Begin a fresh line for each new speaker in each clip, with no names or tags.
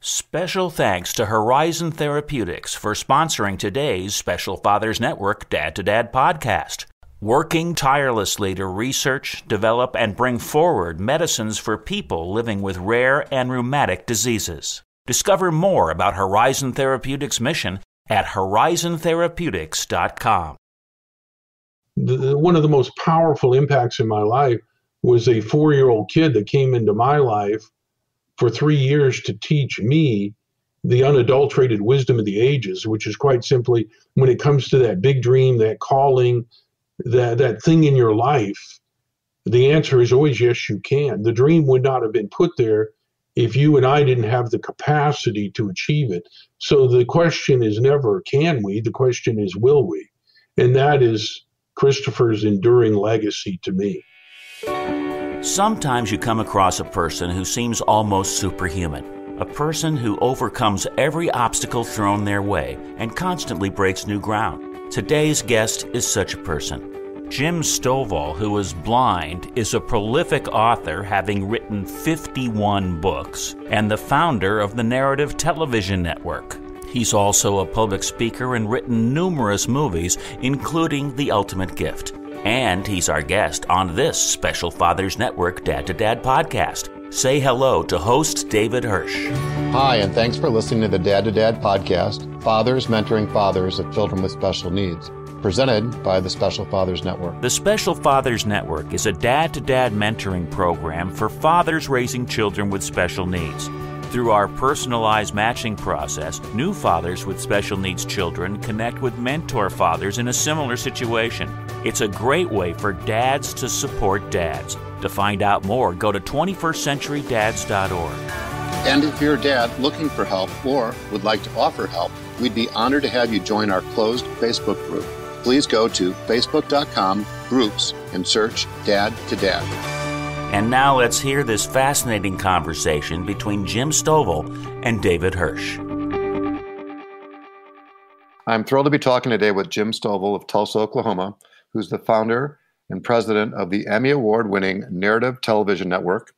Special thanks to Horizon Therapeutics for sponsoring today's Special Fathers Network Dad to Dad podcast. Working tirelessly to research, develop, and bring forward medicines for people living with rare and rheumatic diseases. Discover more about Horizon Therapeutics' mission at horizontherapeutics.com.
One of the most powerful impacts in my life was a 4-year-old kid that came into my life for 3 years to teach me the unadulterated wisdom of the ages, which is quite simply, when it comes to that big dream, that calling, that thing in your life, the answer is always yes, you can. The dream would not have been put there if you and I didn't have the capacity to achieve it. So the question is never can we, the question is will we? And that is Christopher's enduring legacy to me.
Sometimes you come across a person who seems almost superhuman, a person who overcomes every obstacle thrown their way and constantly breaks new ground. Today's guest is such a person. Jim Stovall, who is blind, is a prolific author, having written 51 books, and the founder of the Narrative Television Network. He's also a public speaker and written numerous movies, including The Ultimate Gift. And he's our guest on this Special Fathers Network Dad to Dad podcast. Say hello to host David Hirsch.
Hi, and thanks for listening to the Dad to Dad podcast, Fathers Mentoring Fathers of Children with Special Needs, presented by the Special Fathers Network.
The Special Fathers Network is a dad-to-dad mentoring program for fathers raising children with special needs. Through our personalized matching process, new fathers with special needs children connect with mentor fathers in a similar situation. It's a great way for dads to support dads. To find out more, go to 21stcenturydads.org.
And if you're a dad looking for help or would like to offer help, we'd be honored to have you join our closed Facebook group. Please go to facebook.com/groups and search Dad to Dad.
And now let's hear this fascinating conversation between Jim Stovall and David Hirsch.
I'm thrilled to be talking today with Jim Stovall of Tulsa, Oklahoma, who's the founder and president of the Emmy Award-winning Narrative Television Network,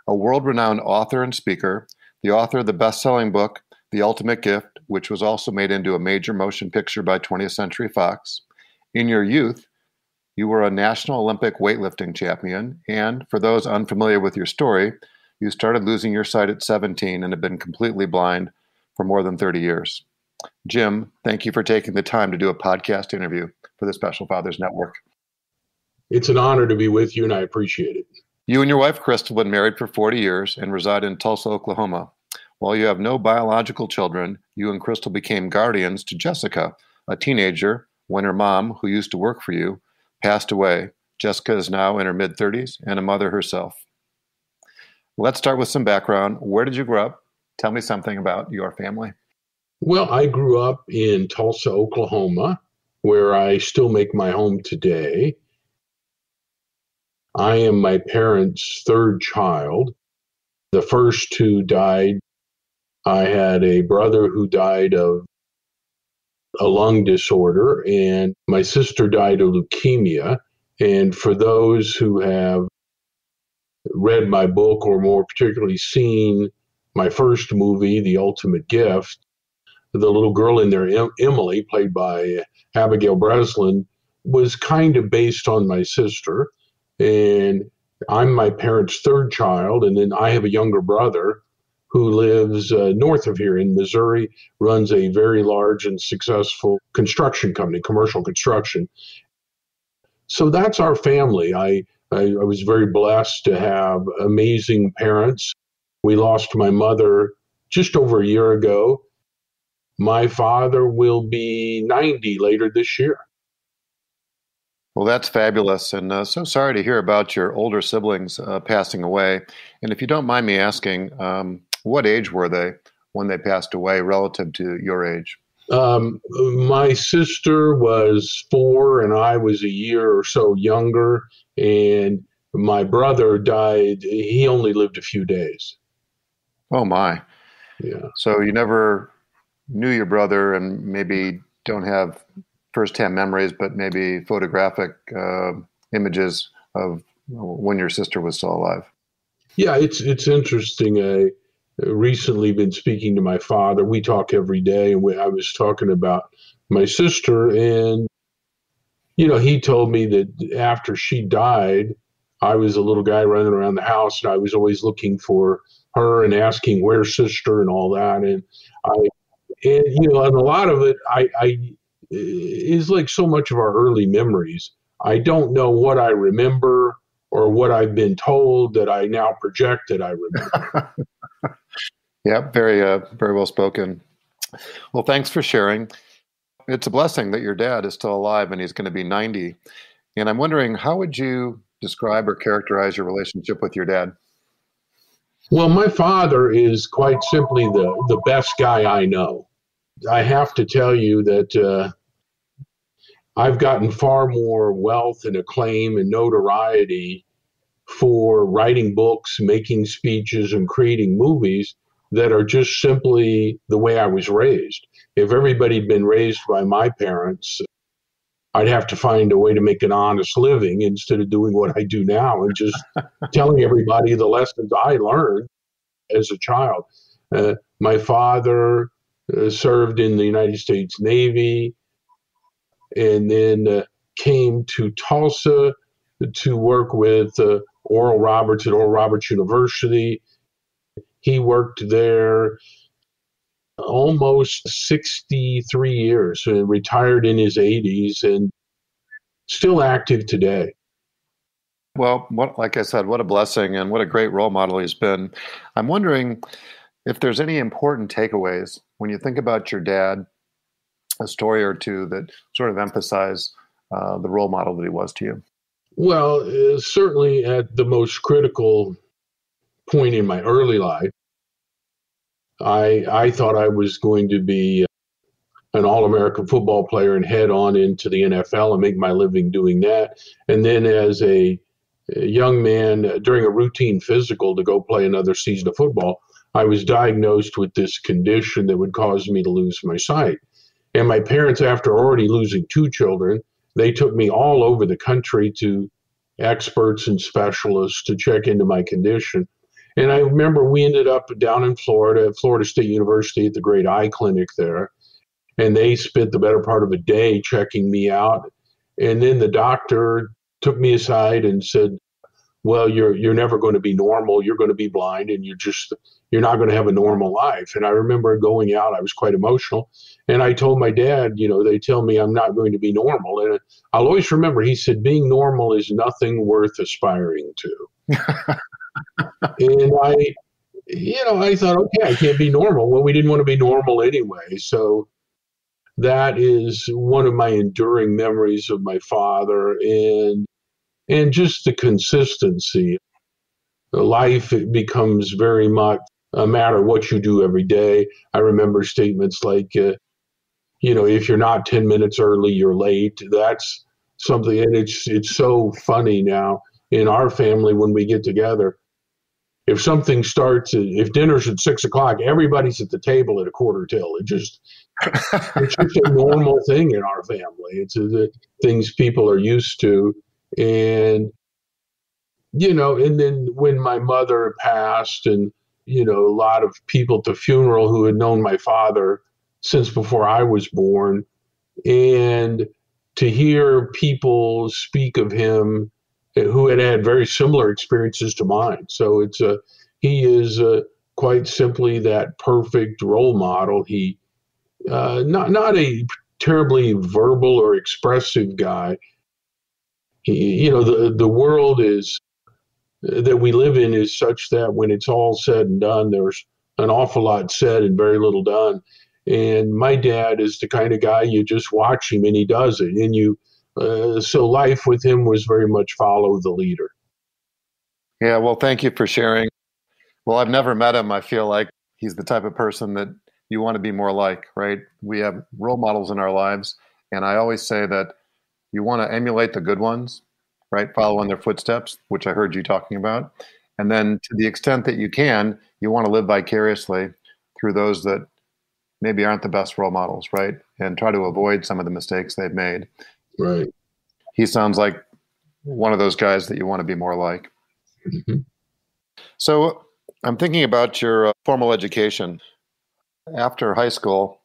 a world-renowned author and speaker, the author of the best-selling book, The Ultimate Gift, which was also made into a major motion picture by 20th Century Fox. In your youth, you were a National Olympic weightlifting champion, and for those unfamiliar with your story, you started losing your sight at 17 and have been completely blind for more than 30 years. Jim, thank you for taking the time to do a podcast interview for the Special Fathers Network.
It's an honor to be with you, and I appreciate it.
You and your wife, Crystal, have been married for 40 years and reside in Tulsa, Oklahoma. While you have no biological children, you and Crystal became guardians to Jessica, a teenager, when her mom, who used to work for you, passed away. Jessica is now in her mid-30s and a mother herself. Let's start with some background. Where did you grow up? Tell me something about your family.
Well, I grew up in Tulsa, Oklahoma, where I still make my home today. I am my parents' third child. The first two died. I had a brother who died of a lung disorder, and my sister died of leukemia. And for those who have read my book, or more particularly seen my first movie, The Ultimate Gift, the little girl in there, Emily, played by Abigail Breslin, was kind of based on my sister. And I'm my parents' third child, and then I have a younger brother who lives north of here in Missouri, runs a very large and successful construction company, commercial construction. So that's our family. I was very blessed to have amazing parents. We lost my mother just over a year ago. My father will be 90 later this year.
Well, that's fabulous, and so sorry to hear about your older siblings passing away. And if you don't mind me asking, what age were they when they passed away relative to your age?
My sister was 4 and I was a year or so younger, and my brother died. He only lived a few days.
Oh, my.
Yeah.
So you never knew your brother and maybe don't have firsthand memories, but maybe photographic images of when your sister was still alive.
Yeah, it's interesting. recently been speaking to my father. We talk every day, and I was talking about my sister, and he told me that after she died, I was a little guy running around the house, and I was always looking for her and asking where's sister and all that. And and a lot of it, I is like so much of our early memories. I don't know what I remember or what I've been told that I now project that I remember.
Yeah, very well spoken. Well, thanks for sharing. It's a blessing that your dad is still alive and he's going to be 90. And I'm wondering, how would you describe or characterize your relationship with your dad?
Well, my father is quite simply the best guy I know. I have to tell you that I've gotten far more wealth and acclaim and notoriety for writing books, making speeches, and creating movies that are just simply the way I was raised. If everybody had been raised by my parents, I'd have to find a way to make an honest living instead of doing what I do now and just telling everybody the lessons I learned as a child. My father served in the United States Navy and then came to Tulsa to work with Oral Roberts at Oral Roberts University. He worked there almost 63 years, retired in his 80s, and still active today.
Well, like I said, what a blessing and what a great role model he's been. I'm wondering if there's any important takeaways when you think about your dad, a story or two that sort of emphasize the role model that he was to you.
Well, certainly at the most critical point in my early life, I thought I was going to be an All-American football player and head on into the NFL and make my living doing that. And then as a young man, during a routine physical to go play another season of football, I was diagnosed with this condition that would cause me to lose my sight. And my parents, after already losing 2 children, they took me all over the country to experts and specialists to check into my condition. And I remember we ended up down in Florida, at Florida State University at the great eye clinic there. And they spent the better part of a day checking me out. And then the doctor took me aside and said, well, you're never going to be normal. You're going to be blind and you're not going to have a normal life. And I remember going out, I was quite emotional. And I told my dad, they tell me I'm not going to be normal. And I'll always remember, he said, being normal is nothing worth aspiring to. And I thought, okay, I can't be normal. Well, we didn't want to be normal anyway. So that is one of my enduring memories of my father, and just the consistency. Life becomes very much a matter of what you do every day. I remember statements like, if you're not 10 minutes early, you're late. That's something, and it's so funny now in our family when we get together. If something starts, if dinner's at 6:00, everybody's at the table at 1:45. It's just a normal thing in our family. It's the things people are used to. And, and then when my mother passed and, a lot of people at the funeral who had known my father since before I was born, and to hear people speak of him who had very similar experiences to mine. So he is quite simply that perfect role model. He not a terribly verbal or expressive guy. The world that we live in is such that when it's all said and done, there's an awful lot said and very little done. And my dad is the kind of guy you just watch him and he does it. And so life with him was very much follow the leader.
Yeah, well, thank you for sharing. Well, I've never met him. I feel like he's the type of person that you want to be more like, right? We have role models in our lives. And I always say that you want to emulate the good ones, right? Follow in their footsteps, which I heard you talking about. And then to the extent that you can, you want to live vicariously through those that maybe aren't the best role models, right? And try to avoid some of the mistakes they've made.
Right.
He sounds like one of those guys that you want to be more like.
Mm-hmm.
So I'm thinking about your formal education. After high school,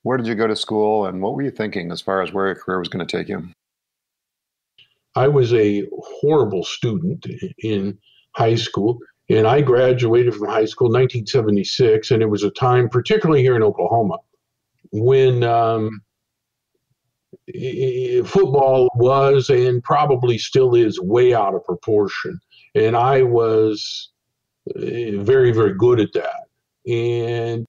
where did you go to school and what were you thinking as far as where your career was going to take you?
I was a horrible student in high school, and I graduated from high school in 1976, and it was a time, particularly here in Oklahoma, when football was and probably still is way out of proportion. And I was very, very good at that. And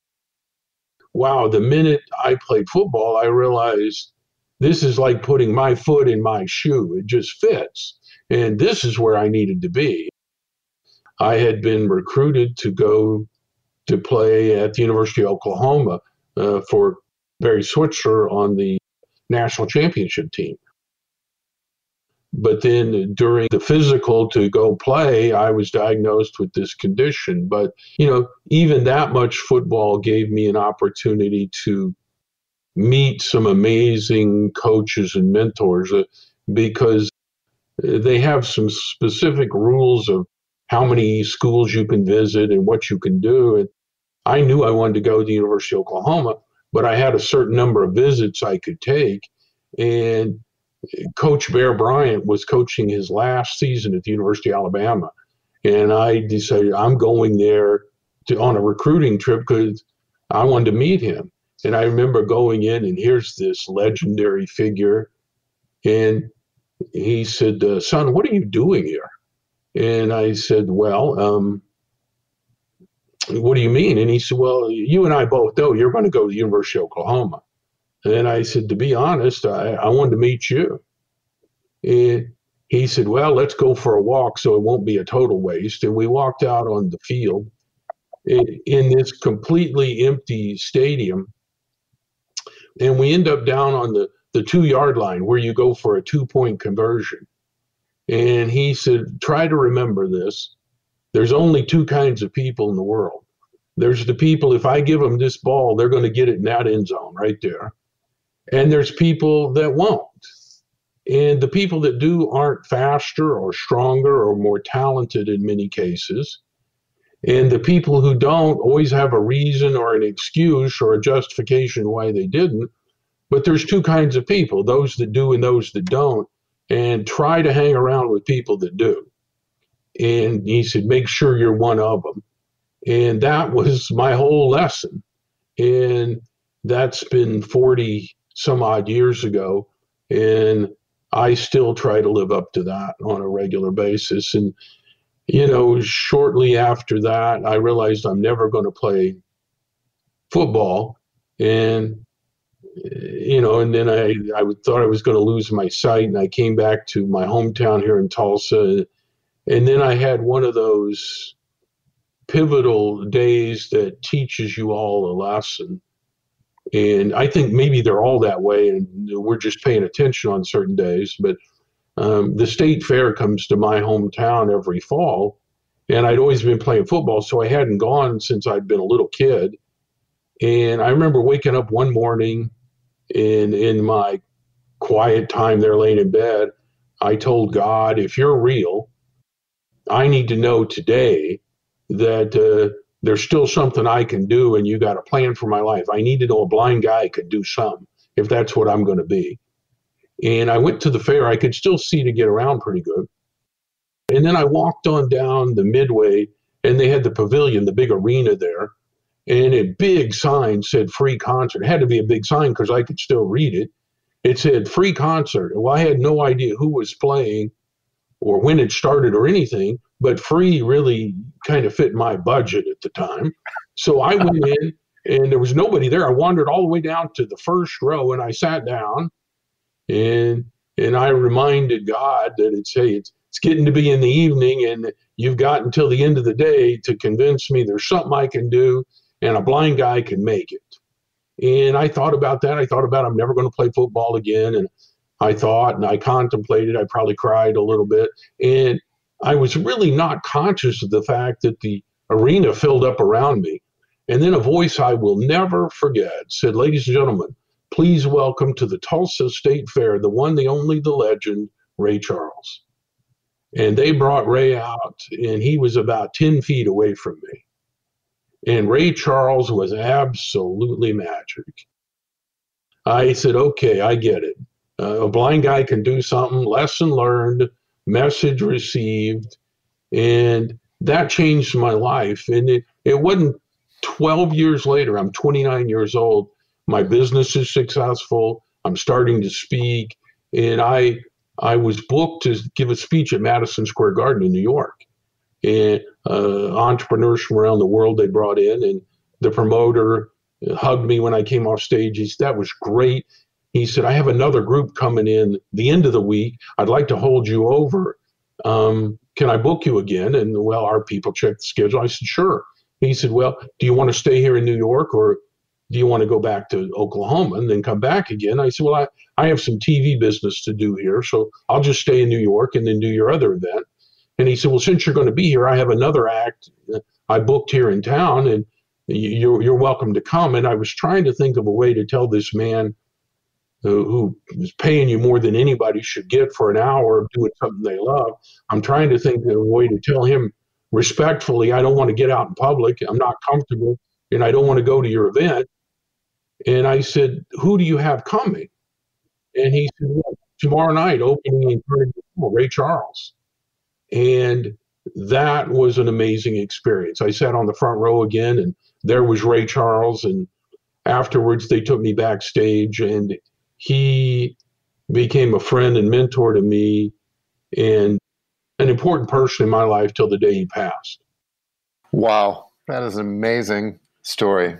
wow, the minute I played football, I realized this is like putting my foot in my shoe. It just fits. And this is where I needed to be. I had been recruited to go to play at the University of Oklahoma for Barry Switzer on the national championship team. But then during the physical to go play, I was diagnosed with this condition. But, even that much football gave me an opportunity to meet some amazing coaches and mentors because they have some specific rules of how many schools you can visit and what you can do. And I knew I wanted to go to the University of Oklahoma, but I had a certain number of visits I could take. And Coach Bear Bryant was coaching his last season at the University of Alabama. And I decided I'm going there on a recruiting trip because I wanted to meet him. And I remember going in, and here's this legendary figure. And he said, son, what are you doing here? And I said, well, what do you mean? And he said, well, you and I both know you're going to go to the University of Oklahoma. And I said, to be honest, I wanted to meet you. And he said, well, let's go for a walk so it won't be a total waste. And we walked out on the field in this completely empty stadium. And we end up down on the 2-yard line where you go for a 2-point conversion. And he said, try to remember this. There's only 2 kinds of people in the world. There's the people, if I give them this ball, they're going to get it in that end zone right there. And there's people that won't. And the people that do aren't faster or stronger or more talented in many cases. And the people who don't always have a reason or an excuse or a justification why they didn't. But there's 2 kinds of people, those that do and those that don't. And try to hang around with people that do. And he said, make sure you're one of them. And that was my whole lesson. And that's been 40 some odd years ago. And I still try to live up to that on a regular basis. And, shortly after that, I realized I'm never going to play football. And, and then I thought I was going to lose my sight. And I came back to my hometown here in Tulsa. And then I had one of those pivotal days that teaches you all a lesson. And I think maybe they're all that way, and we're just paying attention on certain days. But the state fair comes to my hometown every fall, and I'd always been playing football, so I hadn't gone since I'd been a little kid. And I remember waking up one morning, and in my quiet time there laying in bed, I told God, if you're real, I need to know today that there's still something I can do, and you got a plan for my life. I need to know a blind guy could do something if that's what I'm going to be. And I went to the fair. I could still see to get around pretty good. And then I walked on down the midway, and they had the pavilion, the big arena there, and a big sign said free concert. It had to be a big sign because I could still read it. It said free concert. Well, I had no idea who was playing or when it started or anything, but free really kind of fit my budget at the time. So I went in, and there was nobody there. I wandered all the way down to the first row, and I sat down, and I reminded God that it's getting to be in the evening, and you've got until the end of the day to convince me there's something I can do, and a blind guy can make it. And I thought about that. I thought about I'm never going to play football again, and I thought, and I contemplated, I probably cried a little bit. And I was really not conscious of the fact that the arena filled up around me. And then a voice I will never forget said, ladies and gentlemen, please welcome to the Tulsa State Fair, the one, the only, the legend, Ray Charles. And they brought Ray out, and he was about 10 feet away from me. And Ray Charles was absolutely magic. I said, okay, I get it. A blind guy can do something, lesson learned, message received. And that changed my life. And it wasn't 12 years later. I'm 29 years old. My business is successful. I'm starting to speak. And I was booked to give a speech at Madison Square Garden in New York. And entrepreneurs from around the world they brought in. And the promoter hugged me when I came off stage. He said, that was great. He said, I have another group coming in the end of the week. I'd like to hold you over. Can I book you again? And well, our people checked the schedule. I said, sure. He said, well, do you want to stay here in New York, or do you want to go back to Oklahoma and then come back again? I said, well, I have some TV business to do here, so I'll just stay in New York and then do your other event. And he said, well, since you're going to be here, I have another act I booked here in town, and you're welcome to come. And I was trying to think of a way to tell this man who is paying you more than anybody should get for an hour of doing something they love. I'm trying to think of a way to tell him respectfully, I don't want to get out in public. I'm not comfortable, and I don't want to go to your event. And I said, who do you have coming? And he said, well, tomorrow night, opening in Ray Charles. And that was an amazing experience. I sat on the front row again, and there was Ray Charles. And afterwards, they took me backstage, and he became a friend and mentor to me and an important person in my life till the day he passed.
Wow, that is an amazing story.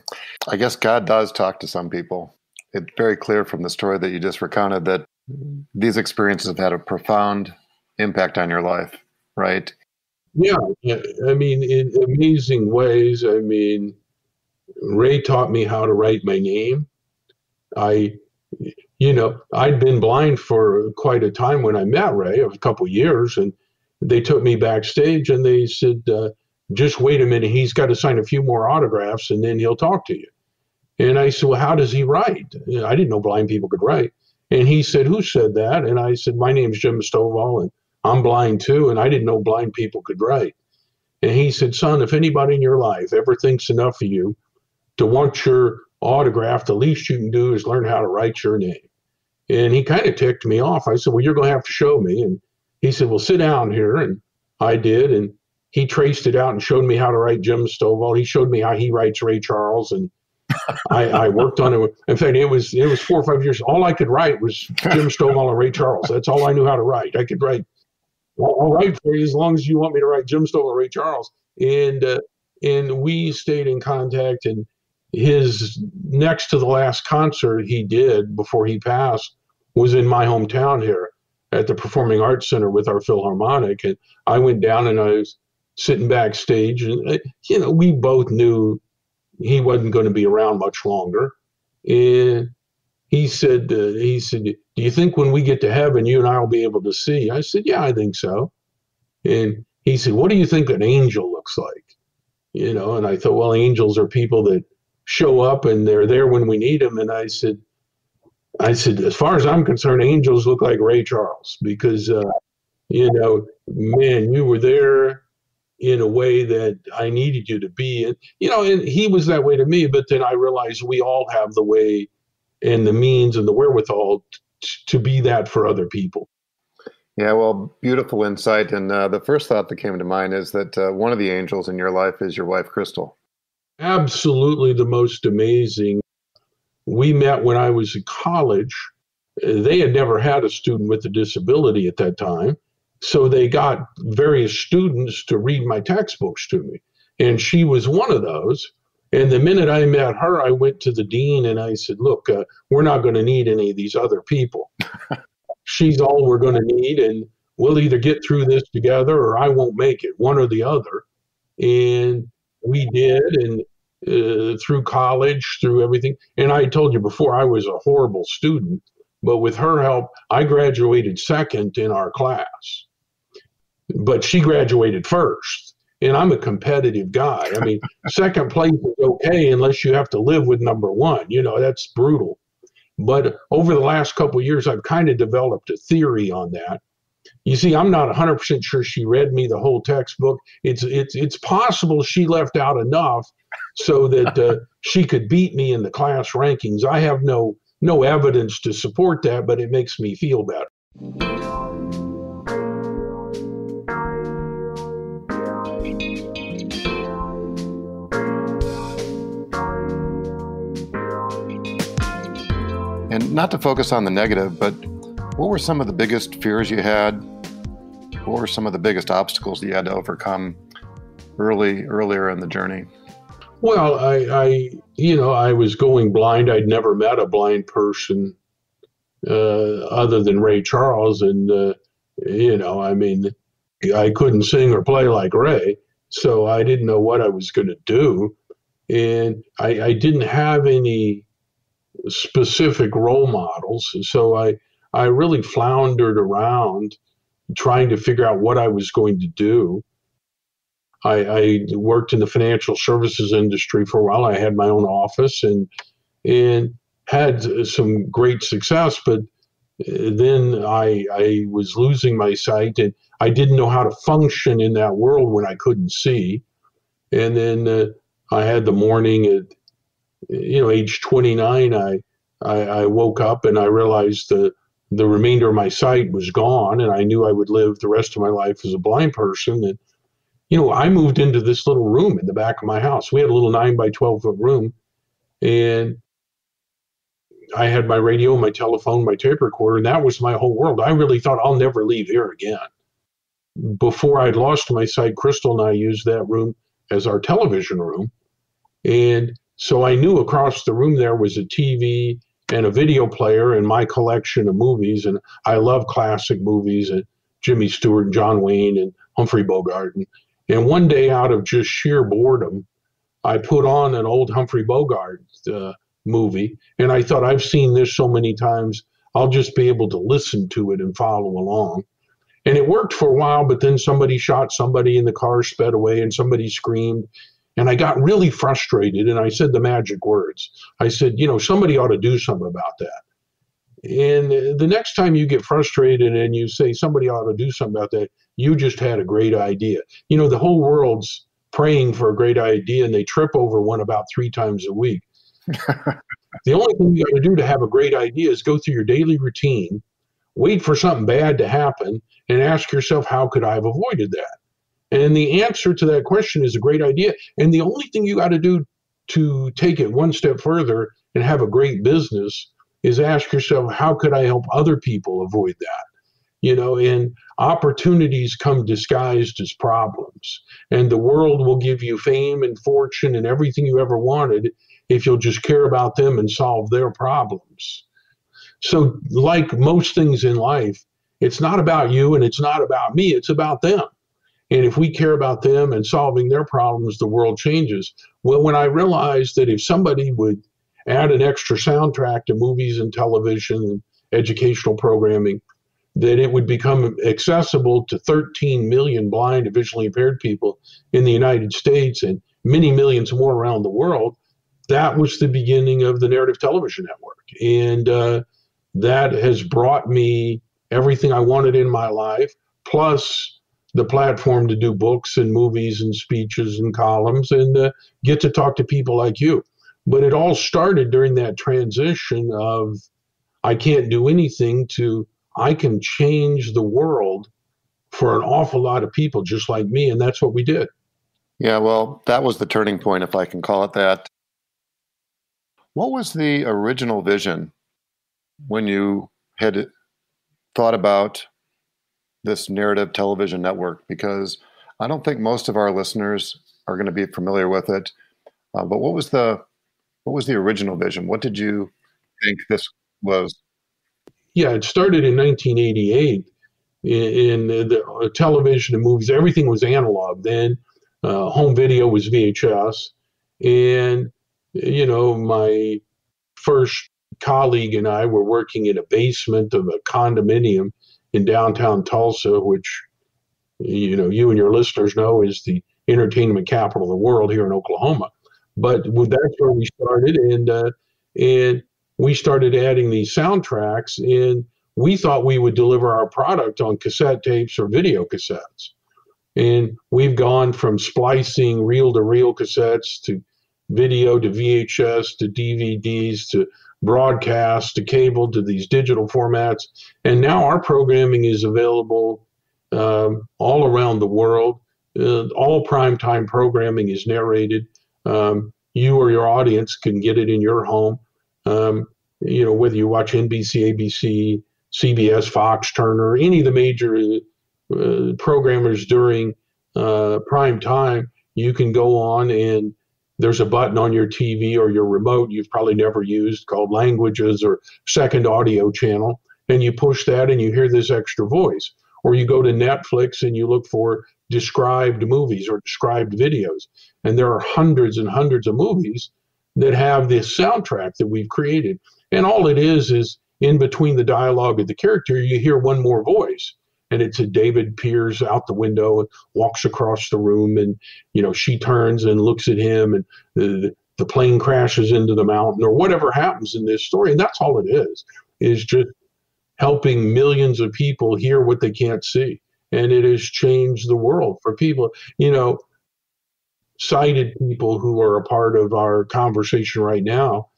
I guess God does talk to some people. It's very clear from the story that you just recounted that these experiences have had a profound impact on your life, right?
Yeah, I mean, in amazing ways. I mean, Ray taught me how to write my name. I'd been blind for quite a time when I met Ray, a couple of years, and they took me backstage and they said, just wait a minute, he's got to sign a few more autographs and then he'll talk to you. And I said, well, how does he write? I didn't know blind people could write. And he said, who said that? And I said, my name's Jim Stovall, and I'm blind too, and I didn't know blind people could write. And he said, son, if anybody in your life ever thinks enough of you to want your autograph, the least you can do is learn how to write your name. And he kind of ticked me off. I said, well, you're going to have to show me. And he said, well, sit down here. And I did. And he traced it out and showed me how to write Jim Stovall. He showed me how he writes Ray Charles. And I worked on it. In fact, it was 4 or 5 years. All I could write was Jim Stovall and Ray Charles. That's all I knew how to write. I could write, I'll write for you as long as you want me to write Jim Stovall and Ray Charles. And we stayed in contact. And his next to the last concert he did before he passed was in my hometown here at the Performing Arts Center with our Philharmonic. And I went down and I was sitting backstage, and we both knew he wasn't going to be around much longer. And he said, do you think when we get to heaven, you and I will be able to see? I said, yeah, I think so. And he said, what do you think an angel looks like? And I thought, well, angels are people that show up and they're there when we need them. And I said, as far as I'm concerned, angels look like Ray Charles, because, man, you were there in a way that I needed you to be. And he was that way to me, but then I realized we all have the way and the means and the wherewithal to be that for other people.
Yeah, well, beautiful insight. And the first thought that came to mind is that one of the angels in your life is your wife, Crystal.
Absolutely the most amazing. We met when I was in college. They had never had a student with a disability at that time. So they got various students to read my textbooks to me. And she was one of those. And the minute I met her, I went to the dean and I said, look, we're not going to need any of these other people. She's all we're going to need. And we'll either get through this together or I won't make it, one or the other. And we did. And through college, through everything. And I told you before, I was a horrible student. But with her help, I graduated second in our class. But she graduated first. And I'm a competitive guy. I mean, second place is okay unless you have to live with number one. That's brutal. But over the last couple of years, I've kind of developed a theory on that. You see, I'm not 100% sure she read me the whole textbook. It's possible she left out enough so that she could beat me in the class rankings. I have no evidence to support that, but it makes me feel better.
And not to focus on the negative, but what were some of the biggest fears you had? What were some of the biggest obstacles that you had to overcome earlier in the journey?
Well, I was going blind. I'd never met a blind person other than Ray Charles. And, I couldn't sing or play like Ray. So I didn't know what I was going to do. And I didn't have any specific role models. So I really floundered around trying to figure out what I was going to do. I worked in the financial services industry for a while. I had my own office and had some great success, but then I was losing my sight and I didn't know how to function in that world when I couldn't see. And then I had the morning at age 29, I woke up and I realized the remainder of my sight was gone, and I knew I would live the rest of my life as a blind person. And I moved into this little room in the back of my house. We had a little 9 by 12 foot room, and I had my radio, my telephone, my tape recorder, and that was my whole world. I really thought I'll never leave here again. Before I'd lost my sight, Crystal and I used that room as our television room. And so I knew across the room there was a TV and a video player and my collection of movies. And I love classic movies and Jimmy Stewart and John Wayne and Humphrey Bogart. And one day, out of just sheer boredom, I put on an old Humphrey Bogart movie. And I thought, I've seen this so many times, I'll just be able to listen to it and follow along. And it worked for a while, but then somebody shot somebody and the car sped away and somebody screamed. And I got really frustrated, and I said the magic words. I said, somebody ought to do something about that. And the next time you get frustrated and you say somebody ought to do something about that, you just had a great idea. The whole world's praying for a great idea, and they trip over one about 3 times a week. The only thing you got to do to have a great idea is go through your daily routine, wait for something bad to happen, and ask yourself, how could I have avoided that? And the answer to that question is a great idea. And the only thing you got to do to take it one step further and have a great business is ask yourself, how could I help other people avoid that? And opportunities come disguised as problems. And the world will give you fame and fortune and everything you ever wanted if you'll just care about them and solve their problems. So like most things in life, it's not about you and it's not about me, it's about them. And if we care about them and solving their problems, the world changes. Well, when I realized that if somebody would add an extra soundtrack to movies and television and educational programming, that it would become accessible to 13 million blind and visually impaired people in the United States and many millions more around the world, that was the beginning of the Narrative Television Network. And that has brought me everything I wanted in my life, plus the platform to do books and movies and speeches and columns and get to talk to people like you. But it all started during that transition of I can't do anything to I can change the world for an awful lot of people just like me. And that's what we did.
Yeah, well, that was the turning point, if I can call it that. What was the original vision when you had thought about this narrative television network? Because I don't think most of our listeners are going to be familiar with it. But what was the original vision? What did you think this was?
Yeah, it started in 1988 in the television and movies. Everything was analog then. Home video was VHS. And, my first colleague and I were working in a basement of a condominium in downtown Tulsa, which, you and your listeners know is the entertainment capital of the world here in Oklahoma. But that's where we started, and we started adding these soundtracks, and we thought we would deliver our product on cassette tapes or video cassettes. And we've gone from splicing reel-to-reel cassettes to video to VHS to DVDs to broadcast to cable to these digital formats. And now our programming is available all around the world. All primetime programming is narrated. You or your audience can get it in your home. Whether you watch NBC, ABC, CBS, Fox, Turner, any of the major programmers during prime time, you can go on and there's a button on your TV or your remote you've probably never used called languages or second audio channel, and you push that and you hear this extra voice. Or you go to Netflix and you look for described movies or described videos, and there are hundreds and hundreds of movies that have this soundtrack that we've created. And all it is in between the dialogue of the character, you hear one more voice. And it's a David peers out the window and walks across the room, and she turns and looks at him, and the plane crashes into the mountain, or whatever happens in this story. And that's all it is just helping millions of people hear what they can't see. And it has changed the world for people. Sighted people who are a part of our conversation right now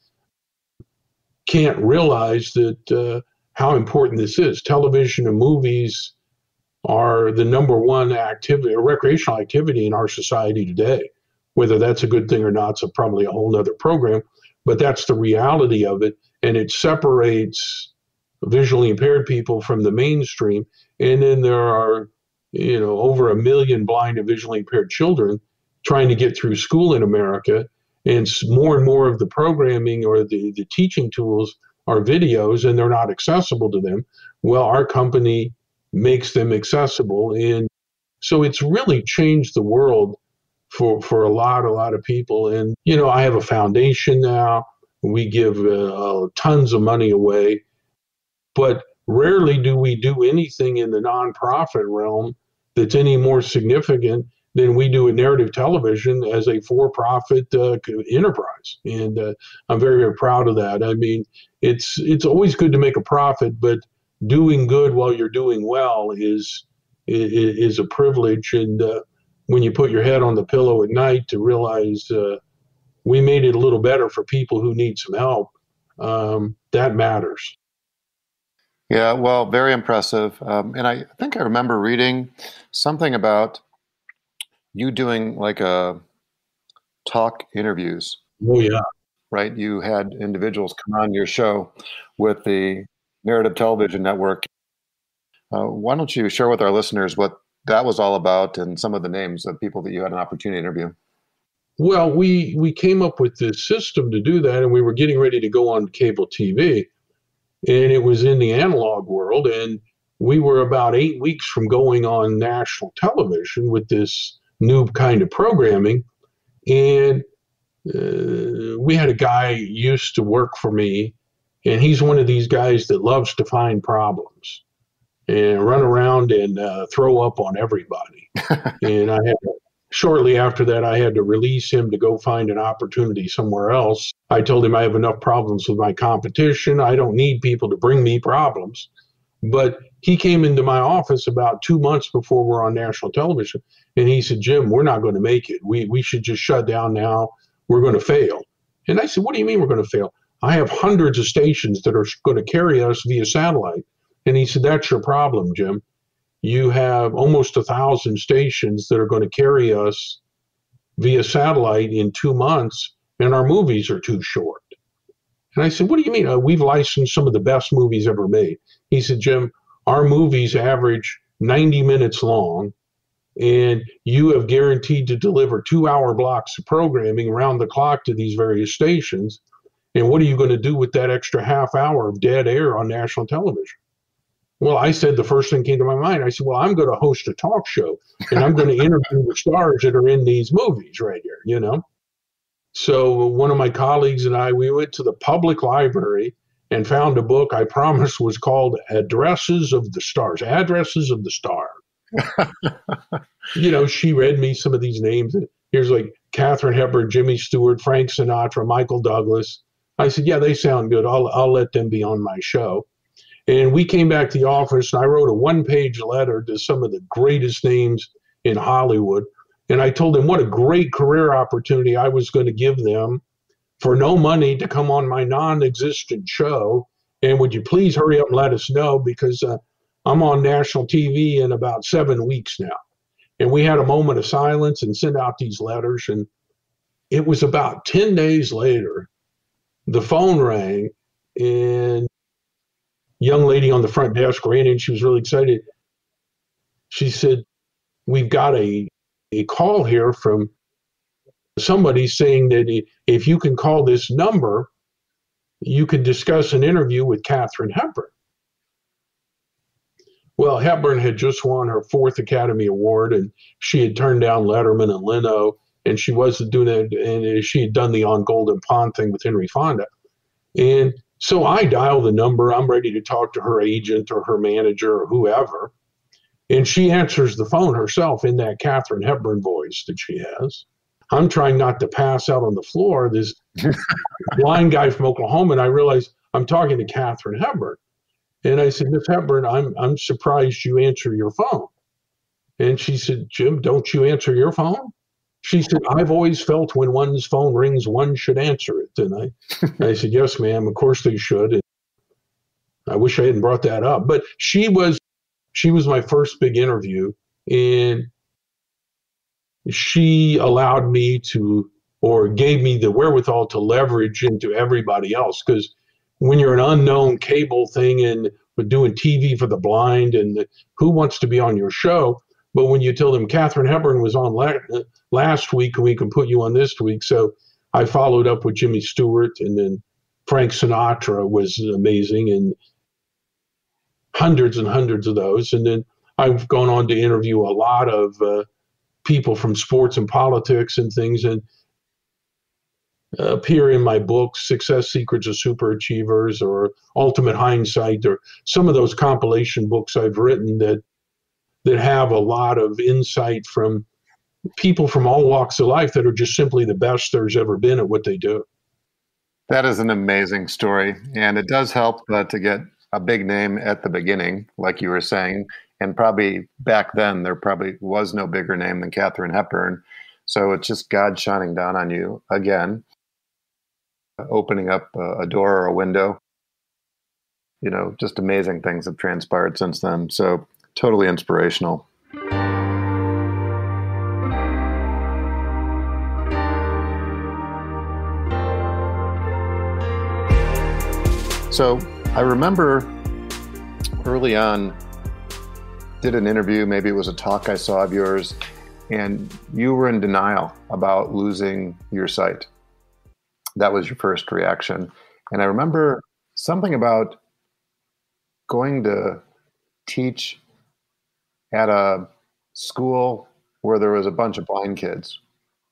can't realize that how important this is. Television and movies are the number one activity, or recreational activity in our society today. Whether that's a good thing or not, it's probably a whole other program, but that's the reality of it. And it separates visually impaired people from the mainstream. And then there are, over 1 million blind and visually impaired children trying to get through school in America. And more of the programming or the teaching tools are videos, and they're not accessible to them. Well, our company makes them accessible. And so it's really changed the world for a lot of people. And, I have a foundation now. We give tons of money away, but rarely do we do anything in the nonprofit realm that's any more significant than we do in narrative television as a for-profit enterprise. And I'm very, very proud of that. I mean, it's always good to make a profit, but doing good while you're doing well is a privilege. And when you put your head on the pillow at night to realize we made it a little better for people who need some help, that matters.
Yeah, well, very impressive. And I think I remember reading something about you doing like talk interviews.
Oh, yeah.
Right? You had individuals come on your show with the Narrative Television Network. Why don't you share with our listeners what that was all about and some of the names of people that you had an opportunity to interview?
Well, we came up with this system to do that, and we were getting ready to go on cable TV, and it was in the analog world, and we were about 8 weeks from going on national television with this new kind of programming. And we had a guy used to work for me, and he's one of these guys that loves to find problems and run around and throw up on everybody. And shortly after that, I had to release him to go find an opportunity somewhere else. I told him I have enough problems with my competition. I don't need people to bring me problems. But he came into my office about 2 months before we're on national television, and he said, "Jim, we're not going to make it. We should just shut down now. We're going to fail." And I said, "What do you mean we're going to fail? I have hundreds of stations that are going to carry us via satellite." And he said, "That's your problem, Jim. You have almost 1,000 stations that are going to carry us via satellite in 2 months, and our movies are too short." And I said, "What do you mean? We've licensed some of the best movies ever made." He said, "Jim, our movies average 90 minutes long, and you have guaranteed to deliver 2-hour blocks of programming around the clock to these various stations. And what are you going to do with that extra half hour of dead air on national television?" Well, I said, the first thing came to my mind, I said, "Well, I'm going to host a talk show, and I'm going to interview the stars that are in these movies right here, So one of my colleagues and I, we went to the public library and found a book I promised was called Addresses of the Stars. She read me some of these names. Here's like Katharine Hepburn, Jimmy Stewart, Frank Sinatra, Michael Douglas. I said, "Yeah, they sound good. I'll let them be on my show." And we came back to the office, and I wrote a one-page letter to some of the greatest names in Hollywood. And I told them what a great career opportunity I was going to give them for no money to come on my non-existent show. And would you please hurry up and let us know, because I'm on national TV in about 7 weeks now. And we had a moment of silence and sent out these letters. And it was about 10 days later, the phone rang, and young lady on the front desk ran in. She was really excited. She said, we've got a call here from somebody saying that if you can call this number, you can discuss an interview with Katharine Hepburn. Well, Hepburn had just won her 4th Academy Award, and she had turned down Letterman and Leno, and she wasn't doing it, and she had done the On Golden Pond thing with Henry Fonda. And so I dial the number. I'm ready to talk to her agent or her manager or whoever. And she answers the phone herself in that Katharine Hepburn voice that she has. I'm trying not to pass out on the floor, this blind guy from Oklahoma, and I realize I'm talking to Katharine Hepburn. And I said, Miss Hepburn, I'm surprised you answer your phone. And she said, Jim, don't you answer your phone? She said, I've always felt when one's phone rings, one should answer it. And I said, yes, ma'am, of course they should. And I wish I hadn't brought that up. But she was my first big interview, and she allowed me to, or gave me the wherewithal to leverage into everybody else. Because when you're an unknown cable thing and doing TV for the blind, and who wants to be on your show? But when you tell them Katharine Hepburn was on last week and we can put you on this week. So I followed up with Jimmy Stewart, and then Frank Sinatra was amazing, and hundreds and hundreds of those. And then I've gone on to interview a lot of people from sports and politics and things, and appear in my books, Success Secrets of Superachievers or Ultimate Hindsight, or some of those compilation books I've written that have a lot of insight from people from all walks of life that are just simply the best there's ever been at what they do.
That is an amazing story. And it does help to get a big name at the beginning, like you were saying. And probably back then, there probably was no bigger name than Katharine Hepburn. So it's just God shining down on you again, opening up a door or a window. You know, just amazing things have transpired since then. So totally inspirational. So I remember early on, did an interview, maybe it was a talk I saw of yours, and you were in denial about losing your sight. That was your first reaction. And I remember something about going to teach at a school where there was a bunch of blind kids.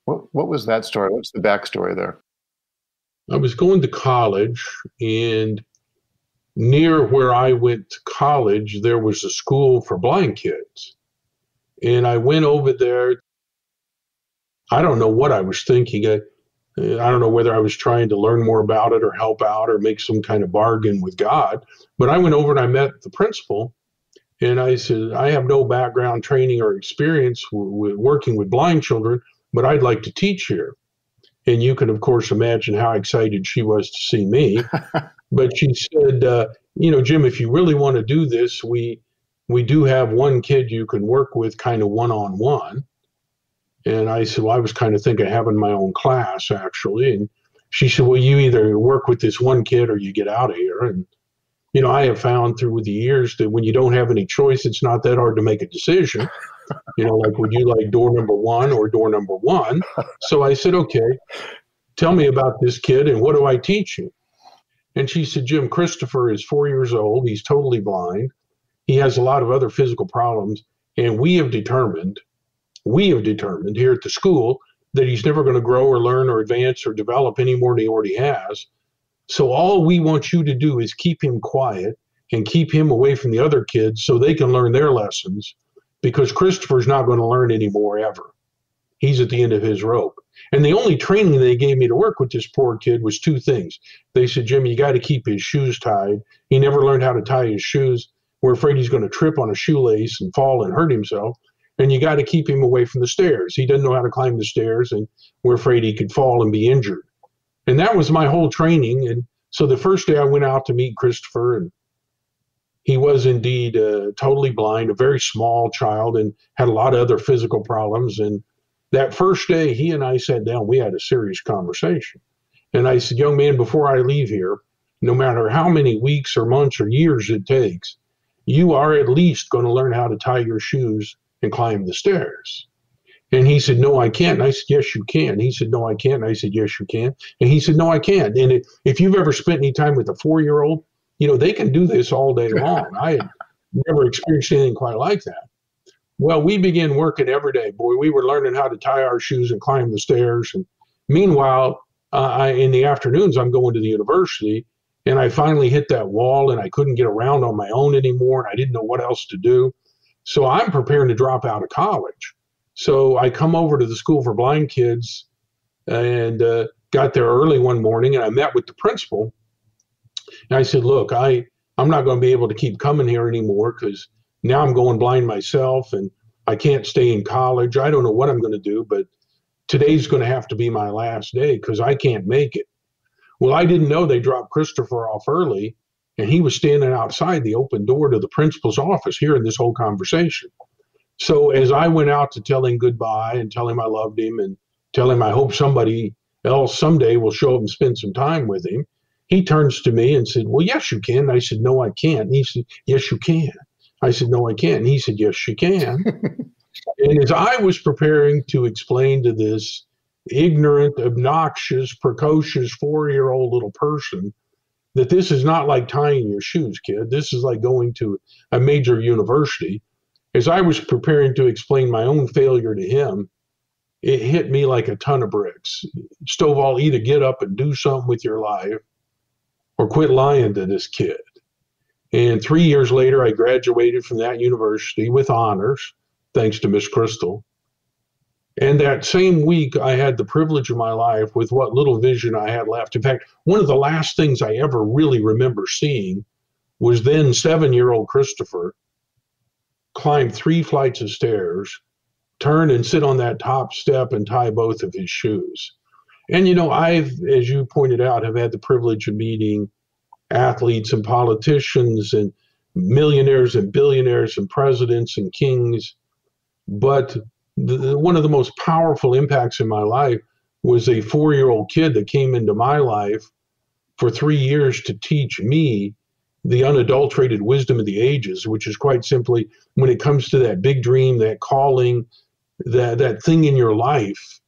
What was that story? What's the backstory there?
I was going to college, and near where I went to college, there was a school for blind kids. And I went over there. I don't know what I was thinking. I don't know whether I was trying to learn more about it or help out or make some kind of bargain with God. But I went over and I met the principal, and I said, I have no background, training, or experience with working with blind children, but I'd like to teach here. And you can, of course, imagine how excited she was to see me. But she said, Jim, if you really want to do this, we do have one kid you can work with kind of one-on-one. And I said, well, I was kind of thinking of having my own class, actually. And she said, well, you either work with this one kid or you get out of here. And, I have found through the years that when you don't have any choice, it's not that hard to make a decision. Like, would you like door number 1 or door number 1? So I said, okay, tell me about this kid and what do I teach you? And she said, Jim, Christopher is 4 years old. He's totally blind. He has a lot of other physical problems. And we have determined here at the school that he's never going to grow or learn or advance or develop any more than he already has. So all we want you to do is keep him quiet and keep him away from the other kids so they can learn their lessons, because Christopher's not going to learn anymore ever. he's at the end of his rope. And the only training they gave me to work with this poor kid was two things. They said, Jim, you got to keep his shoes tied. He never learned how to tie his shoes. We're afraid he's going to trip on a shoelace and fall and hurt himself. And you got to keep him away from the stairs. He doesn't know how to climb the stairs, and we're afraid he could fall and be injured. And that was my whole training. And so the first day I went out to meet Christopher, and he was indeed totally blind, a very small child, and had a lot of other physical problems. And that first day, he and I sat down, we had a serious conversation. And I said, young man, before I leave here, no matter how many weeks or months or years it takes, you are at least going to learn how to tie your shoes and climb the stairs. And he said, no, I can't. And I said, yes, you can. He said, no, I can't. And I said, yes, you can. And he said, no, I can't. And if you've ever spent any time with a 4-year-old, they can do this all day long. I had never experienced anything quite like that. Well, we began working every day. Boy, we were learning how to tie our shoes and climb the stairs. And meanwhile, in the afternoons, I'm going to the university, and I finally hit that wall, and I couldn't get around on my own anymore, and I didn't know what else to do. So I'm preparing to drop out of college. So I come over to the School for Blind Kids and got there early one morning, and I met with the principal. And I said, look, I'm not going to be able to keep coming here anymore because now I'm going blind myself and I can't stay in college. I don't know what I'm going to do, but today's going to have to be my last day because I can't make it. Well, I didn't know they dropped Christopher off early, and he was standing outside the open door to the principal's office hearing this whole conversation. So as I went out to tell him goodbye and tell him I loved him and tell him I hope somebody else someday will show up and spend some time with him, he turns to me and said, well, yes, you can. And I said, no, I can't. And he said, yes, you can. I said, no, I can't. And he said, yes, you can. And as I was preparing to explain to this ignorant, obnoxious, precocious 4-year-old little person that this is not like tying your shoes, kid. This is like going to a major university. As I was preparing to explain my own failure to him, it hit me like a ton of bricks. Stovall, either get up and do something with your life or quit lying to this kid. And 3 years later, I graduated from that university with honors, thanks to Miss Crystal. And that same week, I had the privilege of my life with what little vision I had left. In fact, one of the last things I ever really remember seeing was then 7-year-old Christopher climb 3 flights of stairs, turn and sit on that top step and tie both of his shoes. And, I've, as you pointed out, have had the privilege of meeting athletes and politicians and millionaires and billionaires and presidents and kings. But one of the most powerful impacts in my life was a 4-year-old kid that came into my life for 3 years to teach me the unadulterated wisdom of the ages, which is quite simply, when it comes to that big dream, that calling, that thing in your life,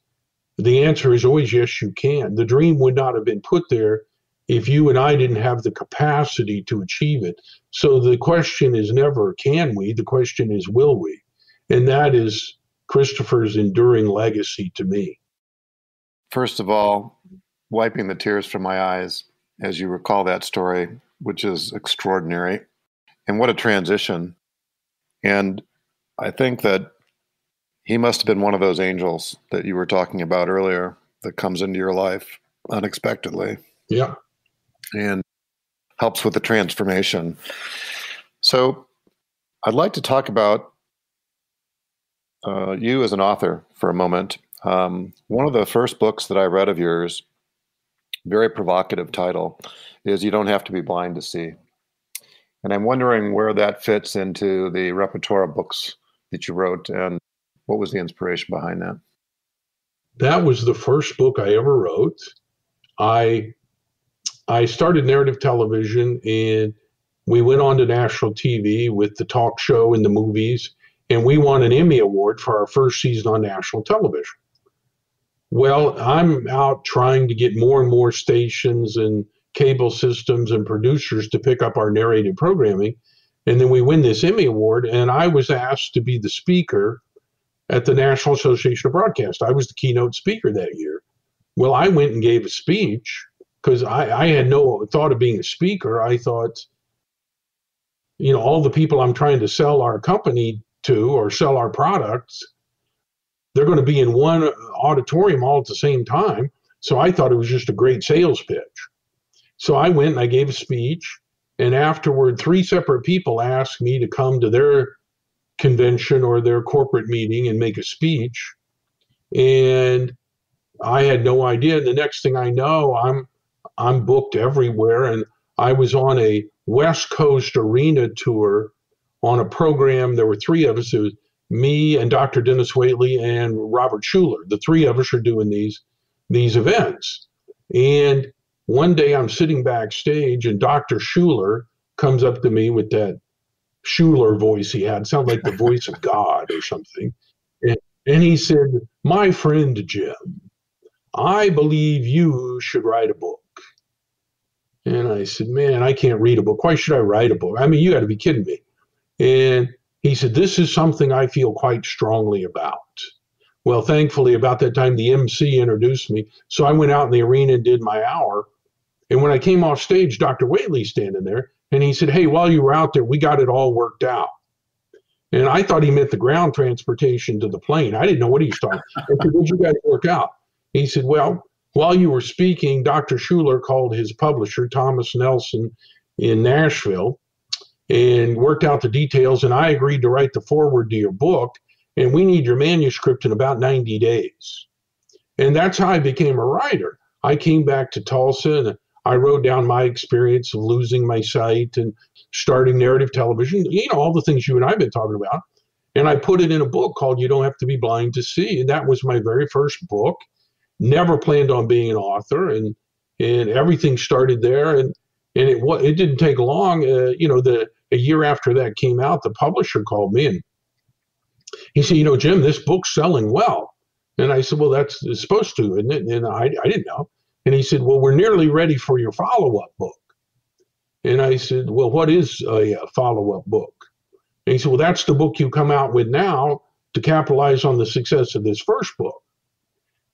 the answer is always yes, you can. The dream would not have been put there if you and I didn't have the capacity to achieve it. So the question is never can we, the question is will we? And that is Christopher's enduring legacy to me.
First of all, wiping the tears from my eyes as you recall that story, which is extraordinary. And what a transition. And I think that he must have been one of those angels that you were talking about earlier that comes into your life unexpectedly.
Yeah.
And helps with the transformation. So I'd like to talk about you as an author for a moment. One of the first books that I read of yours, very provocative title, is You Don't Have to Be Blind to See. And I'm wondering where that fits into the repertoire of books that you wrote, and what was the inspiration behind that?
That was the first book I ever wrote. I started narrative television, and we went on to national TV with the talk show and the movies, and we won an Emmy Award for our first season on national television. Well, I'm out trying to get more and more stations and cable systems and producers to pick up our narrated programming, and then we win this Emmy Award, and I was asked to be the speaker at the National Association of Broadcast. I was the keynote speaker that year. Well, I went and gave a speech because I had no thought of being a speaker. I thought, all the people I'm trying to sell our company to or sell our products, they're going to be in one auditorium all at the same time. So I thought it was just a great sales pitch. So I went and I gave a speech. And afterward, 3 separate people asked me to come to their convention or their corporate meeting and make a speech. And I had no idea. The next thing I know, I'm booked everywhere. And I was on a West Coast arena tour on a program. There were 3 of us. It was me and Dr. Dennis Waitley and Robert Schuller. The 3 of us are doing these events. And one day I'm sitting backstage and Dr. Schuller comes up to me with that Schuller voice he had. It sounded like the voice of God or something. And he said, "My friend Jim, I believe you should write a book." And I said, "Man, I can't read a book. Why should I write a book? I mean, you got to be kidding me." And he said, "This is something I feel quite strongly about." Well, thankfully, about that time, the MC introduced me. So I went out in the arena and did my hour. And when I came off stage, Dr. Waitley's standing there. And he said, "Hey, while you were out there, we got it all worked out." And I thought he meant the ground transportation to the plane. I didn't know what he was talking about. I said, "What'd you guys work out?" He said, "Well, while you were speaking, Dr. Schuller called his publisher, Thomas Nelson, in Nashville, and worked out the details. And I agreed to write the foreword to your book. And we need your manuscript in about 90 days. And that's how I became a writer. I came back to Tulsa and I wrote down my experience of losing my sight and starting narrative television, all the things you and I have been talking about. And I put it in a book called You Don't Have to Be Blind to See. And that was my very first book. Never planned on being an author. And everything started there. And it didn't take long. A year after that came out, the publisher called me and he said, "Jim, this book's selling well." And I said, "Well, that's supposed to, isn't it?" And I didn't know. And he said, "Well, we're nearly ready for your follow-up book." And I said, "Well, what is a follow-up book?" And he said, "Well, that's the book you come out with now to capitalize on the success of this first book."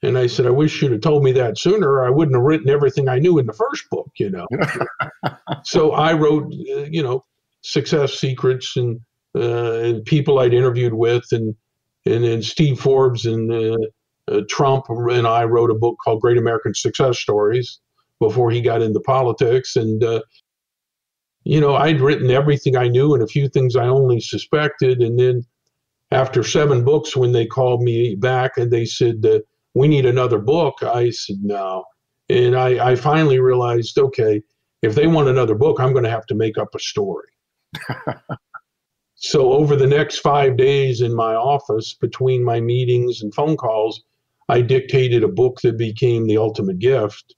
And I said, "I wish you'd have told me that sooner. I wouldn't have written everything I knew in the first book, So I wrote, Success Secrets and people I'd interviewed with, and Steve Forbes and Trump and I wrote a book called Great American Success Stories before he got into politics. And, I'd written everything I knew and a few things I only suspected. And then after 7 books, when they called me back and they said, "We need another book," I said, "No." And I finally realized, okay, if they want another book, I'm going to have to make up a story. So over the next 5 days in my office, between my meetings and phone calls, I dictated a book that became The Ultimate Gift.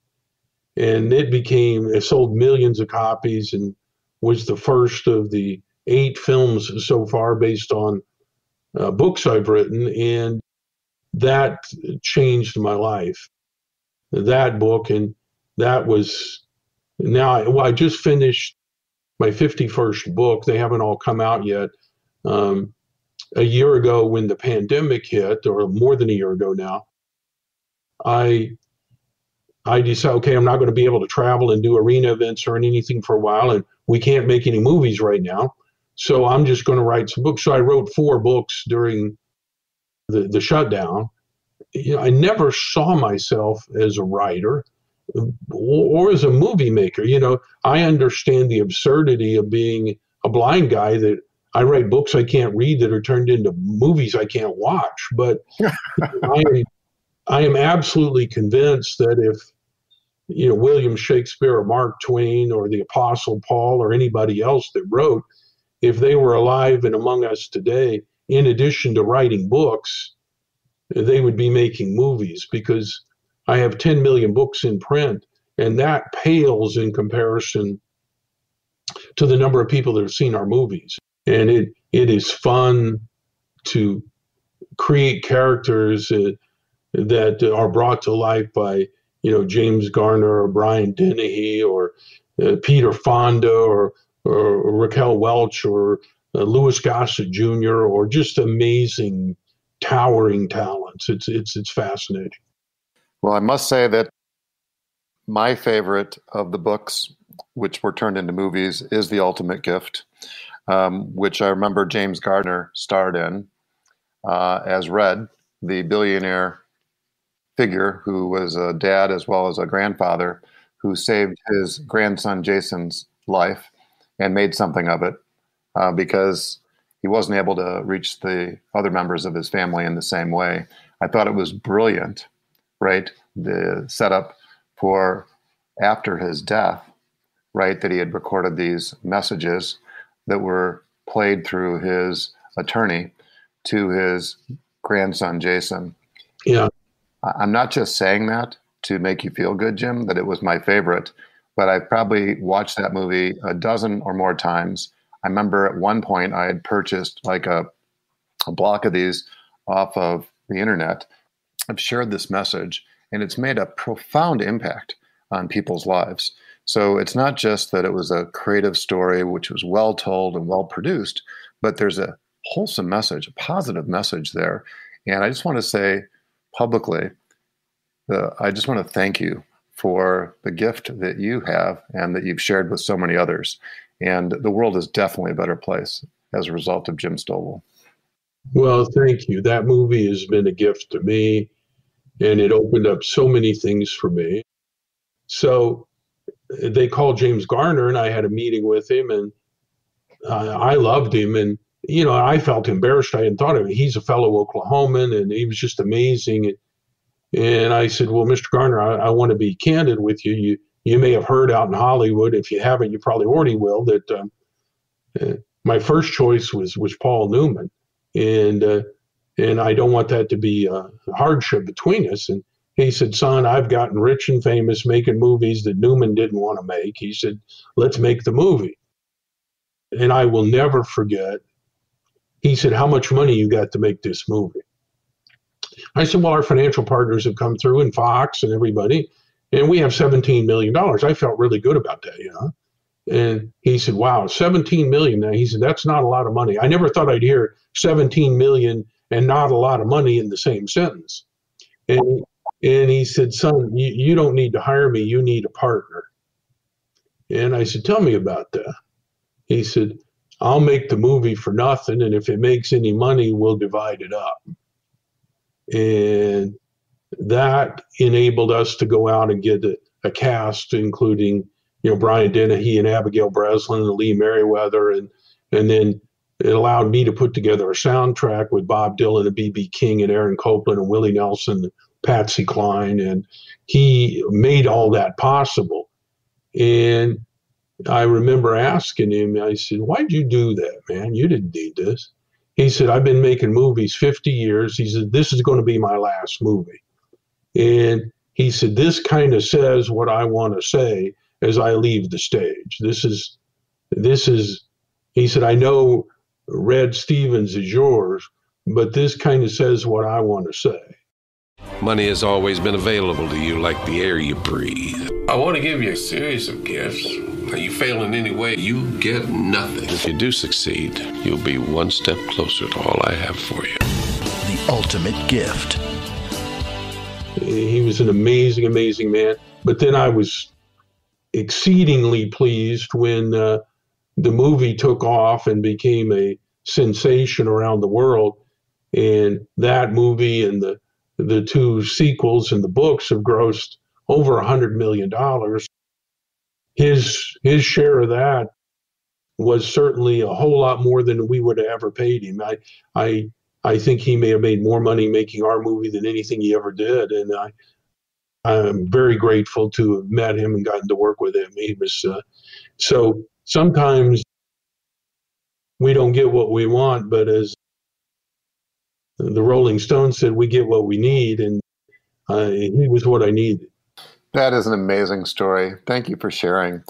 And it sold millions of copies and was the first of the 8 films so far based on books I've written. And that changed my life, that book. And that was, I just finished my 51st book. They haven't all come out yet. A year ago when the pandemic hit, or more than a year ago now, I decided, okay, I'm not going to be able to travel and do arena events or anything for a while, and we can't make any movies right now. So I'm just going to write some books. So I wrote 4 books during the shutdown. I never saw myself as a writer or as a movie maker. I understand the absurdity of being a blind guy, that I write books I can't read that are turned into movies I can't watch. But I am absolutely convinced that if, William Shakespeare or Mark Twain or the Apostle Paul or anybody else that wrote, if they were alive and among us today, in addition to writing books, they would be making movies, because I have 10 million books in print, and that pales in comparison to the number of people that have seen our movies. And it is fun to create characters that are brought to life by, James Garner or Brian Dennehy or Peter Fonda or Raquel Welch or Louis Gossett Jr. or just amazing, towering talents. It's fascinating.
Well, I must say that my favorite of the books, which were turned into movies, is The Ultimate Gift, which I remember James Garner starred in as Red. the billionaire figure who was a dad as well as a grandfather who saved his grandson Jason's life and made something of it because he wasn't able to reach the other members of his family in the same way. I thought it was brilliant, right? The setup for after his death, right? That he had recorded these messages that were played through his attorney to his grandson, Jason.
Yeah.
I'm not just saying that to make you feel good, Jim, that it was my favorite, but I probably watched that movie a dozen or more times. I remember at one point I had purchased like a block of these off of the internet. I've shared this message, and it's made a profound impact on people's lives. So it's not just that it was a creative story, which was well told and well produced, but there's a wholesome message, a positive message there. And I just want to say publicly, I just want to thank you for the gift that you have and that you've shared with so many others. And the world is definitely a better place as a result of Jim Stovall.
Well, thank you. That movie has been a gift to me, and it opened up so many things for me. So they called James Garner, and I had a meeting with him, and I loved him. And, you know, I felt embarrassed. I hadn't thought of it. He's a fellow Oklahoman, and he was just amazing. And I said, well, Mr. Garner, I want to be candid with you. You may have heard out in Hollywood. If you haven't, you probably already will, that my first choice was Paul Newman. And I don't want that to be a hardship between us. And he said, son, I've gotten rich and famous making movies that Newman didn't want to make. He said, let's make the movie. And I will never forget, he said, how much money you got to make this movie? I said, well, our financial partners have come through, and Fox and everybody, and we have $17 million. I felt really good about that, you know. And he said, wow, 17 million. Now, he said, that's not a lot of money. I never thought I'd hear 17 million and not a lot of money in the same sentence. And he said, son, you don't need to hire me. You need a partner. And I said, tell me about that. He said, I'll make the movie for nothing, and if it makes any money, we'll divide it up. And that enabled us to go out and get a cast, including, you know, Brian Dennehy and Abigail Breslin and Lee Merriweather. And then it allowed me to put together a soundtrack with Bob Dylan and B.B. King and Aaron Copland and Willie Nelson and Patsy Cline. And he made all that possible. And I remember asking him, I said, why'd you do that, man? You didn't need this. He said, I've been making movies 50 years. He said, this is going to be my last movie. And he said, this kind of says what I want to say as I leave the stage. This is, he said, I know Red Stevens is yours, but this kind of says what I want to say.
Money has always been available to you like the air you breathe. I want to give you a series of gifts. You fail in any way, you get nothing. If you do succeed, you'll be one step closer to all I have for you.
The ultimate gift.
He was an amazing, amazing man. But then I was exceedingly pleased when the movie took off and became a sensation around the world. And that movie and the two sequels and the books have grossed over $100 million. His share of that was certainly a whole lot more than we would have ever paid him. I think he may have made more money making our movie than anything he ever did. And I'm very grateful to have met him and gotten to work with him. He was so sometimes we don't get what we want, but as the Rolling Stones said, we get what we need, and he was what I needed.
That is an amazing story. Thank you for sharing.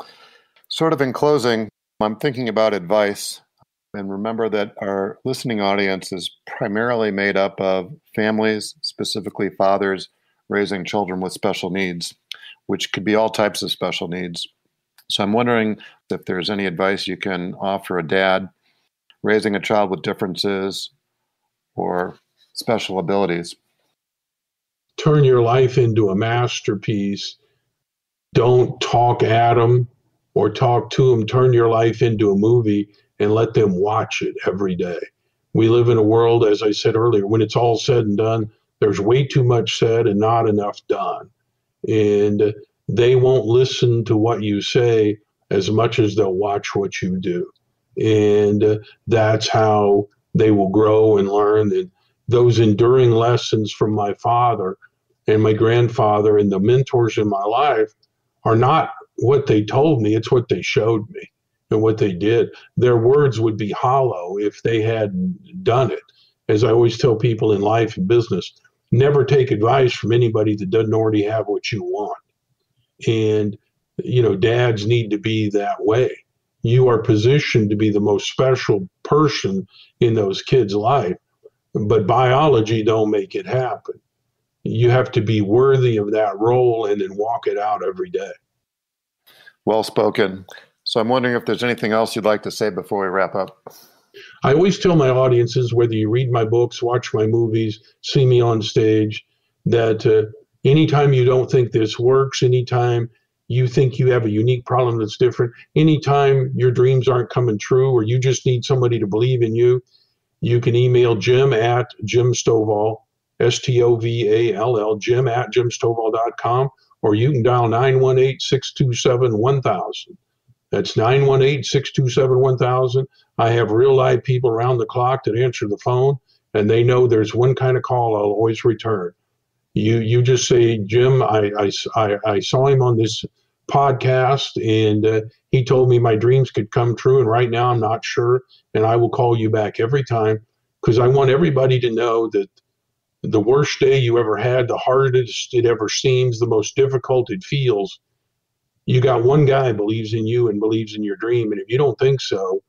Sort of in closing, I'm thinking about advice. And remember that our listening audience is primarily made up of families, specifically fathers, raising children with special needs, which could be all types of special needs. So I'm wondering if there's any advice you can offer a dad raising a child with differences or special abilities.
Turn your life into a masterpiece. Don't talk at them or talk to them. Turn your life into a movie and let them watch it every day. We live in a world, as I said earlier, when it's all said and done, there's way too much said and not enough done. And they won't listen to what you say as much as they'll watch what you do. And that's how they will grow and learn. And those enduring lessons from my father and my grandfather and the mentors in my life are not what they told me, it's what they showed me and what they did. Their words would be hollow if they hadn't done it. As I always tell people in life and business, never take advice from anybody that doesn't already have what you want. And, dads need to be that way. You are positioned to be the most special person in those kids' life, but biology don't make it happen. You have to be worthy of that role and then walk it out every day.
Well spoken. So I'm wondering if there's anything else you'd like to say before we wrap up.
I always tell my audiences, whether you read my books, watch my movies, see me on stage, that anytime you don't think this works, anytime you think you have a unique problem that's different, anytime your dreams aren't coming true or you just need somebody to believe in you, you can email Jim at Jim Stovall, Stovall, Jim at jimstovall.com, or you can dial 918-627-1000. That's 918-627-1000. I have real live people around the clock that answer the phone, and they know there's one kind of call I'll always return. You just say, Jim, I saw him on this podcast, and he told me my dreams could come true, and right now I'm not sure, and I will call you back every time, because I want everybody to know that the worst day you ever had, the hardest it ever seems, the most difficult it feels, you got one guy believes in you and believes in your dream. And if you don't think so,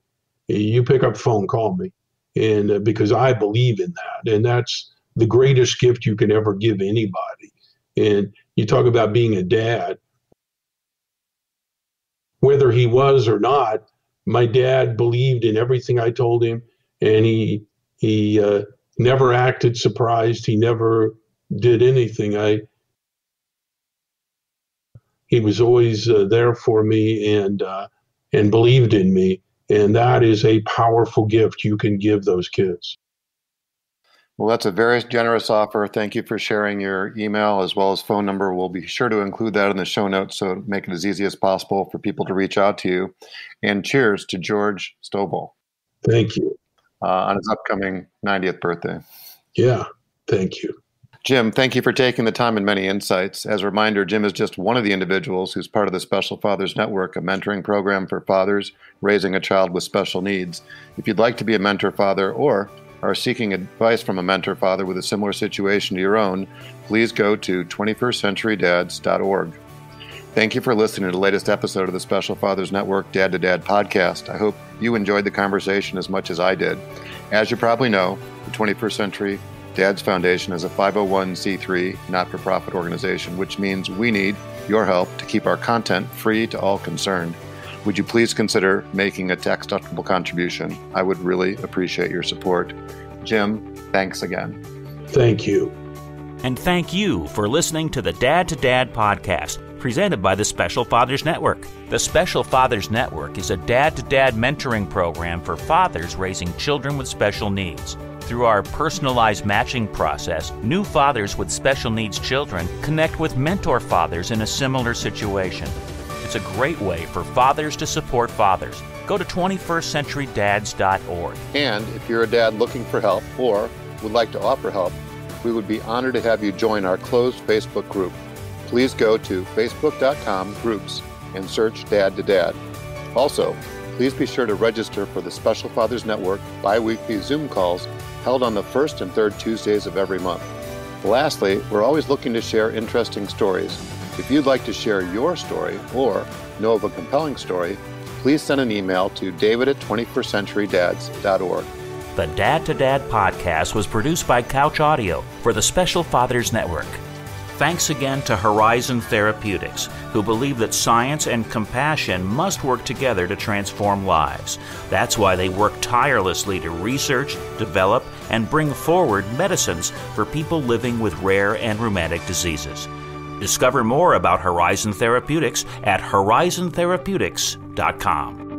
you pick up the phone, call me. And because I believe in that. And that's the greatest gift you can ever give anybody. And you talk about being a dad. Whether he was or not, my dad believed in everything I told him. And he never acted surprised. He never did anything. He was always there for me and believed in me. And that is a powerful gift you can give those kids.
Well, that's a very generous offer. Thank you for sharing your email as well as phone number. We'll be sure to include that in the show notes so make it as easy as possible for people to reach out to you. And cheers to George Stovall.
Thank you.
On his upcoming 90th birthday.
Yeah, thank you.
Jim, thank you for taking the time and many insights. As a reminder, Jim is just one of the individuals who's part of the Special Fathers Network, a mentoring program for fathers raising a child with special needs. If you'd like to be a mentor father or are seeking advice from a mentor father with a similar situation to your own, please go to 21stcenturydads.org. Thank you for listening to the latest episode of the Special Fathers Network Dad to Dad podcast. I hope you enjoyed the conversation as much as I did. As you probably know, the 21st Century Dads Foundation is a 501c3 not-for-profit organization, which means we need your help to keep our content free to all concerned. Would you please consider making a tax-deductible contribution? I would really appreciate your support. Jim, thanks again.
Thank you.
And thank you for listening to the Dad to Dad podcast, presented by the Special Fathers Network. The Special Fathers Network is a dad-to-dad mentoring program for fathers raising children with special needs. Through our personalized matching process, new fathers with special needs children connect with mentor fathers in a similar situation. It's a great way for fathers to support fathers. Go to 21stcenturydads.org.
And if you're a dad looking for help or would like to offer help, we would be honored to have you join our closed Facebook group. Please go to facebook.com/groups and search Dad to Dad. Also, please be sure to register for the Special Fathers Network bi-weekly Zoom calls held on the first and third Tuesdays of every month. Lastly, we're always looking to share interesting stories. If you'd like to share your story or know of a compelling story, please send an email to david@21stcenturydads.org.
The Dad to Dad podcast was produced by Couch Audio for the Special Fathers Network. Thanks again to Horizon Therapeutics, who believe that science and compassion must work together to transform lives. That's why they work tirelessly to research, develop, and bring forward medicines for people living with rare and rheumatic diseases. Discover more about Horizon Therapeutics at horizontherapeutics.com.